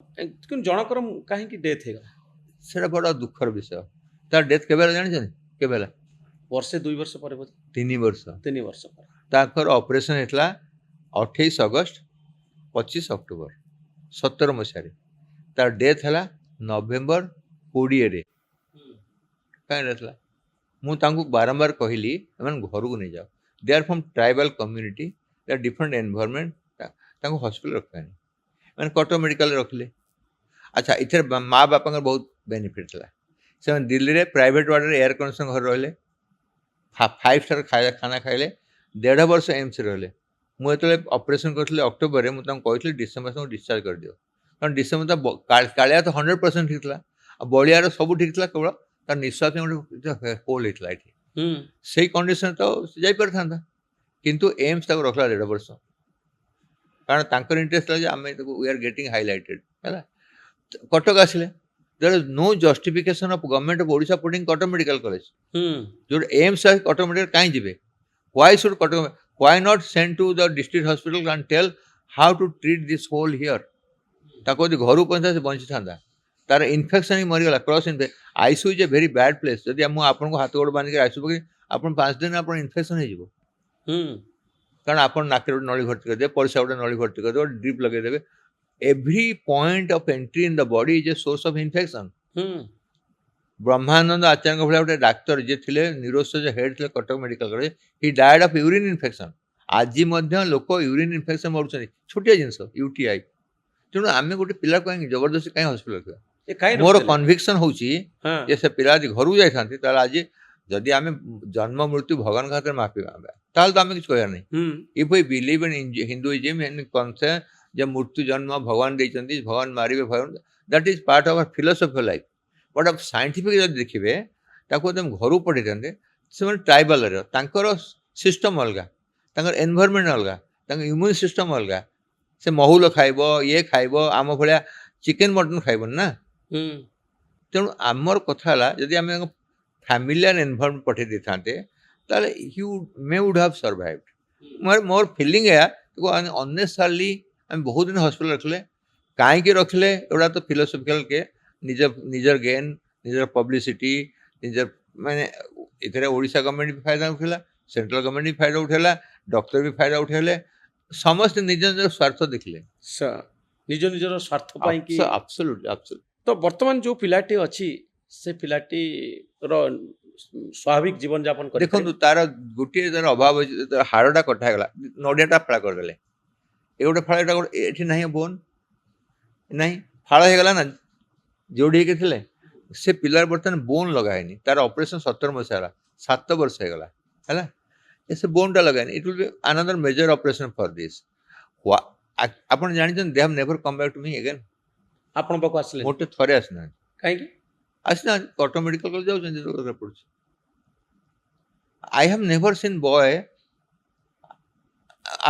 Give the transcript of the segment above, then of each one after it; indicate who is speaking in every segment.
Speaker 1: କିନ୍ତୁ ଜଣଙ୍କର କାହିଁକି ଡେଥ୍ ହେଇଗଲା?
Speaker 2: ସେଇଟା ବଡ଼ ଦୁଃଖର ବିଷୟ। ତାର ଡେଥ୍ କେବେ ହେଲା ଜାଣିଛନ୍ତି? କେବେ ହେଲା?
Speaker 1: ବର୍ଷେ 2 ବର୍ଷ ପରେ ବୋଧେ?
Speaker 2: 3 ବର୍ଷ।
Speaker 1: 3 ବର୍ଷ ପରେ।
Speaker 2: ତାଙ୍କର ଅପରେସନ୍ ହେଇଥିଲା 28 ଅଗଷ୍ଟ 25 ଅକ୍ଟୋବର 17 ମସିହାରେ। ତାର ଡେଥ୍ ହେଲା ନଭେମ୍ବର 20ରେ। କାହିଁ ଡେଥ୍ ହେଲା? ମୁଁ ତାଙ୍କୁ ବାରମ୍ବାର କହିଲି ଏମାନେ ଘରକୁ ନେଇଯାଅ। They are from tribal community, they are different environment, ତାଙ୍କୁ ହସ୍ପିଟାଲ ରଖିବାନି। ମାନେ କଟକ ମେଡ଼ିକାଲରେ ରଖିଲେ। ଆଚ୍ଛା, ଏଥିରେ ମା ବାପାଙ୍କର ବହୁତ ବେନିଫିଟ୍ ଥିଲା। ସେମାନେ ଦିଲ୍ଲୀରେ ପ୍ରାଇଭେଟ୍ ୱାର୍ଡ଼ରେ ଏୟାର କଣ୍ଡିସନ ଘରେ ରହିଲେ, 5 ଷ୍ଟାର ଖାନା ଖାଇଲେ, 1.5 ବର୍ଷ ଏମ୍ସରେ ରହିଲେ। ମୁଁ ଯେତେବେଳେ ଅପରେସନ୍ କରିଥିଲି ଅକ୍ଟୋବରରେ, ମୁଁ ତାଙ୍କୁ କହିଥିଲି ଡିସେମ୍ବର ତାଙ୍କୁ ଡିସଚାର୍ଜ କରିଦିଅ। କାରଣ ଡିସେମ୍ବର କାଳିଆ ତ 100% ଠିକ୍ ଥିଲା, ଆଉ ବଳିଆର ସବୁ ଠିକ୍ ଥିଲା, କେବଳ ତାର ନିଶ୍ୱାସ ଗୋଟେ ହୋଲ୍ ହେଇଥିଲା ଏଠି। ସେଇ କଣ୍ଡିସନ୍ ତ ଯାଇପାରିଥାନ୍ତା, କିନ୍ତୁ ଏମ୍ସ ତାକୁ ରଖିଲା 1.5 ବର୍ଷ। କାରଣ ତାଙ୍କର ଇଣ୍ଟରେଷ୍ଟ ଥିଲା ଯେ ଆମେ ତାକୁ ୱି ଆର୍ ଗେଟିଂ ହାଇଲାଇଟେଡ୍ ହେଲା। କଟକ ଆସିଲେ, there is no justification of government of Odisha putting Cuttack medical college. ଯୋଉଠି ଏମ୍ସ ଅଛି କଟକ ମେଡ଼ିକାଲ କାହିଁ ଯିବେ? Why should Kottak? Why not send to the district hospital and tell how to treat this hole here? ତାକୁ ଯଦି ଘରକୁ ପହଞ୍ଚା ସେ ବଞ୍ଚିଥାନ୍ତା। ତାର ଇନଫେକ୍ସନ୍ ହିଁ ମରିଗଲା, cross infection. ICU is a very bad place. ଯଦି ମୁଁ ଆପଣଙ୍କୁ ହାତ ଗୋଡ଼ ବାନ୍ଧିକି ଆଇସିୟୁ ପକେଇ, ଆପଣ 5 ଦିନ ଆପଣ ଇନଫେକ୍ସନ୍ ହେଇଯିବ। କାରଣ ଆପଣ ନାକରେ ଗୋଟେ ନଳୀ ଭର୍ତ୍ତି କରିଦେବେ, ପରିସ୍ରା ଗୋଟେ ନଳୀ ଭର୍ତ୍ତି କରିଦେବେ, ଗୋଟେ ଡ୍ରିପ୍ ଲଗେଇଦେବେ। Every point of entry in the body is a source of infection. Brahmananda ଆଚାର୍ଯ୍ୟଙ୍କ ଭଳିଆ ଗୋଟେ ଡାକ୍ତର ଯିଏ ଥିଲେ, ନ୍ୟୁରୋସର୍ଜନ ହେଡ୍ ଥିଲେ Cuttack medical college, he died of urine infection. ଆଜି ମଧ୍ୟ ଲୋକ ୟୁରିନ୍ ଇନଫେକ୍ସନ୍ ମରୁଛନ୍ତି, ଛୋଟିଆ ଜିନିଷ ୟୁଟିଆଇ। ତେଣୁ ଆମେ ଗୋଟେ ପିଲାକୁ କାହିଁକି ଜବରଦସ୍ତି କାହିଁ ହସ୍ପିଟାଲ ରଖିବା? ମୋର କନଭିକ୍ସନ୍ ହେଉଛି ଯେ ସେ ପିଲା ଯଦି ଘରକୁ ଯାଇଥାନ୍ତି, ତାହେଲେ ଆଜି ଯଦି ଆମେ ଜନ୍ମ ମୃତ୍ୟୁ ଭଗବାନଙ୍କ ହାତରେ ମାପିବା, ତାହେଲେ ତ ଆମେ କିଛି କହିବାର ନାହିଁ। If we believe in Hinduism and concept ଯେ ମୃତ୍ୟୁ ଜନ୍ମ ଭଗବାନ ଦେଇଛନ୍ତି, ଭଗବାନ ମାରିବେ, ଭଗବାନ, that is part of our philosophy of life. But scientific ଯଦି ଦେଖିବେ, ତାକୁ ଯଦି ଘରକୁ ପଠାଇଥାନ୍ତେ, ସେମାନେ ଟ୍ରାଇବାଲର, ତାଙ୍କର ସିଷ୍ଟମ୍ ଅଲଗା, ତାଙ୍କର ଏନଭାରମେଣ୍ଟ ଅଲଗା, ତାଙ୍କ ଇମ୍ୟୁନ୍ ସିଷ୍ଟମ୍ ଅଲଗା। ସେ ମହୁଲ ଖାଇବ, ଇଏ ଖାଇବ, ଆମ ଭଳିଆ ଚିକେନ୍ ମଟନ୍ ଖାଇବନି ନା। ତେଣୁ ଆମର କଥା ହେଲା, ଯଦି ଆମେ ତାଙ୍କ ଫ୍ୟାମିଲିଆର ଏନଭାରମେଣ୍ଟ ପଠାଇ ଦେଇଥାନ୍ତେ, ତାହେଲେ ୟୁ ମେ ଉଡ୍ ହାଭ୍ ସର୍ଭାଇଭ୍ଡ। ମୋର ଫିଲିଂ ଏୟା, ତାକୁ ଅନନେସେସାରିଲି ଆମେ ବହୁତ ଦିନ ହସ୍ପିଟାଲ ରଖିଲେ। କାହିଁକି ରଖିଲେ? ଏଗୁଡ଼ା ତ ଫିଲୋସଫିକାଲ କେ ନିଜର ଗେନ୍, ନିଜର ପବ୍ଲିସିଟି, ନିଜର ମାନେ ଏଥିରେ ଓଡ଼ିଶା ଗଭର୍ଣ୍ଣମେଣ୍ଟ ବି ଫାଇଦା ଉଠାଇଲା, ସେଣ୍ଟ୍ରାଲ ଗଭର୍ଣ୍ଣମେଣ୍ଟ ବି ଫାଇଦା ଉଠାଇଲା, ଡକ୍ଟର ବି ଫାଇଦା ଉଠାଇଲେ, ସମସ୍ତେ ନିଜ ନିଜର ସ୍ୱାର୍ଥ ଦେଖିଲେ।
Speaker 1: ନିଜ ନିଜର ସ୍ୱାର୍ଥ ପାଇଁ କି।
Speaker 2: ଆବସଲ୍ୟୁଟଲି।
Speaker 1: ତ ବର୍ତ୍ତମାନ ଯୋଉ ପିଲାଟି ଅଛି, ସେ ପିଲାଟିର ସ୍ୱାଭାବିକ ଜୀବନଯାପନ କରି
Speaker 2: ଦେଖନ୍ତୁ, ତାର ଗୋଟିଏ ତାର ଅଭାବ ଅଛି, ତାର ହାଡ଼ଟା କଟା ହେଇଗଲା, ନଡ଼ିଆଟା ଫାଳ କରିଦେଲେ, ଏ ଗୋଟେ ଫାଳ, ଏଟା ଗୋଟେ ଏଠି ନାହିଁ, ବୋନ୍ ନାହିଁ, ଫାଳ ହେଇଗଲା ନା ଯୋଉଠି ହେଇକି ଥିଲେ। ସେ ପିଲାର ବର୍ତ୍ତମାନ ବୋନ୍ ଲଗା ହେଇନି। ତାର ଅପରେସନ୍ 17 ମସିହା ହେଲା, 7 ବର୍ଷ ହେଇଗଲା ହେଲା। ସେ ବୋନ୍ଟା ଲଗାଇନି। It will be another major operation for this. ଆପଣ ଜାଣିଛନ୍ତି, they have never come back to me again.
Speaker 1: ଆପଣ ପାଖକୁ ଆସିଲେ
Speaker 2: ଗୋଟେ ଥରେ ଆସିନାହାନ୍ତି।
Speaker 1: କାହିଁକି
Speaker 2: ଆସିନାହାନ୍ତି? କଟକ ମେଡ଼ିକାଲ କଲେଜ ଯାଉଛନ୍ତି, ଦରକାର ପଡ଼ୁଛି। I have never seen boy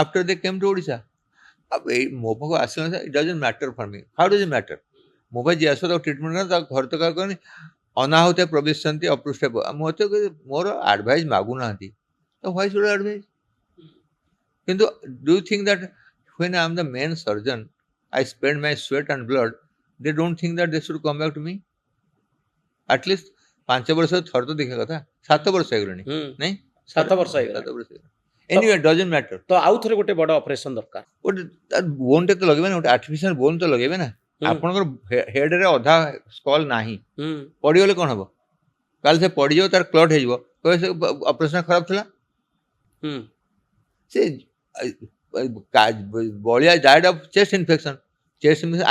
Speaker 2: after they came to Odisha. अब ମୋ ପାଖକୁ ଆସିଲା, ଇଟ୍ ଡଜଣ୍ଟ ମ୍ୟାଟର ଫର୍ ମି। ହାଉ ଡଜ୍ ଇଟ୍ ମ୍ୟାଟର? ମୋ ପାଇଁ ଯିଏ ଆସିବ ତାକୁ ଟ୍ରିଟମେଣ୍ଟ କର, ତାକୁ ଘରେ ତ କାହା କହନି ଅନାହୁତେ ପ୍ରବିଶନ୍ତି ଅପୃଷ୍ଠେ। ମୋତେ ମୋର ଆଡ଼ଭାଇସ୍ ମାଗୁନାହାନ୍ତି, ତ ହ୍ୱାଇ ସୁଡ୍ ଆଡ଼ଭାଇସ୍? କିନ୍ତୁ do you think that when I am the main surgeon, I spend my sweat and blood, they don't think that they should come back to me? At least 5 ବର୍ଷ ଥରେ ତ ଦେଖିବା କଥା। 7 ବର୍ଷ ହେଇଗଲାଣି, ନାଇଁ?
Speaker 1: 7 ବର୍ଷ ହେଇଗଲା।
Speaker 2: 7 ବର୍ଷ ହେଇଗଲା। Anyway doesn't matter.
Speaker 1: ତ ଆଉ ଥରେ ଗୋଟେ ବଡ଼ ଅପରେସନ୍ ଦରକାର।
Speaker 2: ଗୋଟେ ବୋନ୍ଟେ ତ ଲଗେଇବେ ନା, ଗୋଟେ ଆର୍ଟିଫିସିଆଲ ବୋନ୍ ତ ଲଗେଇବେ ନା। ଆପଣଙ୍କର ହେଡ୍ରେ ଅଧା ସ୍କଲ୍ ନାହିଁ, ପଡ଼ିଗଲେ କ'ଣ ହବ? କାଲି ସେ ପଡ଼ିଯିବ, ତାର କ୍ଲଟ୍ ହେଇଯିବ, କହିବେ ସେ ଅପରେସନ୍ ଖରାପ ଥିଲା। ସେ ବଳିଆ ଡାଏଡ୍ ଅଫ୍ ଚେଷ୍ଟ ଇନଫେକ୍ସନ୍,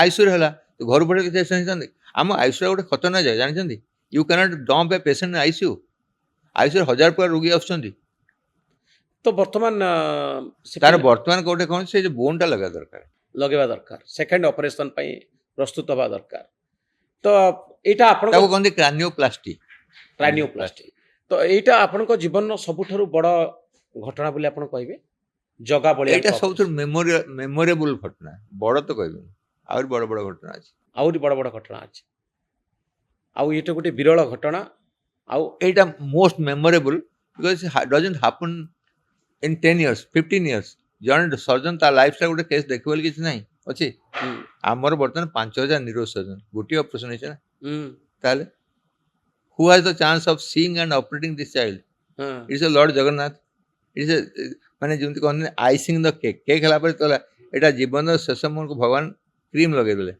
Speaker 2: ଆଇସିୟୁରେ ହେଲା, ଘରୁ ପଡ଼ିଲେ ଚେଷ୍ଟ ହେଇଥାନ୍ତି। ଆମ ଆଇସିୟୁରେ ଗୋଟେ ଖତରନାକ ଜାଗା ଜାଣିଛନ୍ତି? You can't dump a patient in ICU. ଆଇସିୟୁରେ 1000 ପ୍ରକାର ରୋଗୀ ଆସୁଛନ୍ତି।
Speaker 1: ତ ବର୍ତ୍ତମାନ
Speaker 2: ତାର ବର୍ତ୍ତମାନ ଗୋଟେ କ'ଣ, ସେ ଯୋଉ ବୋନ୍ଟା ଲଗାଇବା
Speaker 1: ଦରକାର, ସେକେଣ୍ଡ ଅପରେସନ୍ ପାଇଁ ପ୍ରସ୍ତୁତ ହେବା ଦରକାର। ତ ଏଇଟା ଆପଣ
Speaker 2: ତାକୁ କହନ୍ତି କ୍ରାନିଓପ୍ଲାଷ୍ଟି।
Speaker 1: ତ ଏଇଟା ଆପଣଙ୍କ ଜୀବନର ସବୁଠାରୁ ବଡ଼ ଘଟଣା ବୋଲି ଆପଣ କହିବେ? ଜଗା ବଳିଆ
Speaker 2: ଏଇଟା ସବୁଠାରୁ ମେମୋରେବୁଲ ଘଟଣା। ବଡ଼ ତ କହିବେନି, ଆହୁରି ବଡ଼ ବଡ଼ ଘଟଣା ଅଛି।
Speaker 1: ଆଉ ଏଇଟା ଗୋଟେ ବିରଳ ଘଟଣା। ଆଉ
Speaker 2: ଏଇଟା most memorable because it doesn't happen in 10 years, 15 years. ଜଣେ ସର୍ଜନ ତା ଲାଇଫ୍ ଷ୍ଟାଇଲ୍ ଗୋଟେ କେସ୍ ଦେଖିବ ବୋଲି କିଛି ନାହିଁ। ଅଛି ଆମର ବର୍ତ୍ତମାନ 5,000 ନିରୋଗ ସର୍ଜନ ଗୋଟିଏ ଅପରେସନ୍ ହେଇଛି ନା ତାହେଲେ who has the chance of seeing and operating this child it's a lord Jagannath it's a ମାନେ ଯେମିତି କହନ୍ତି ଆଇସିଂ ଦ କେକ୍ କେକ୍ ହେଲା ପରେ ତ ଏଇଟା ଜୀବନର ଶେଷ ମୁହୂର୍ତ୍ତକୁ ଭଗବାନ କ୍ରିମ୍ ଲଗେଇଦେଲେ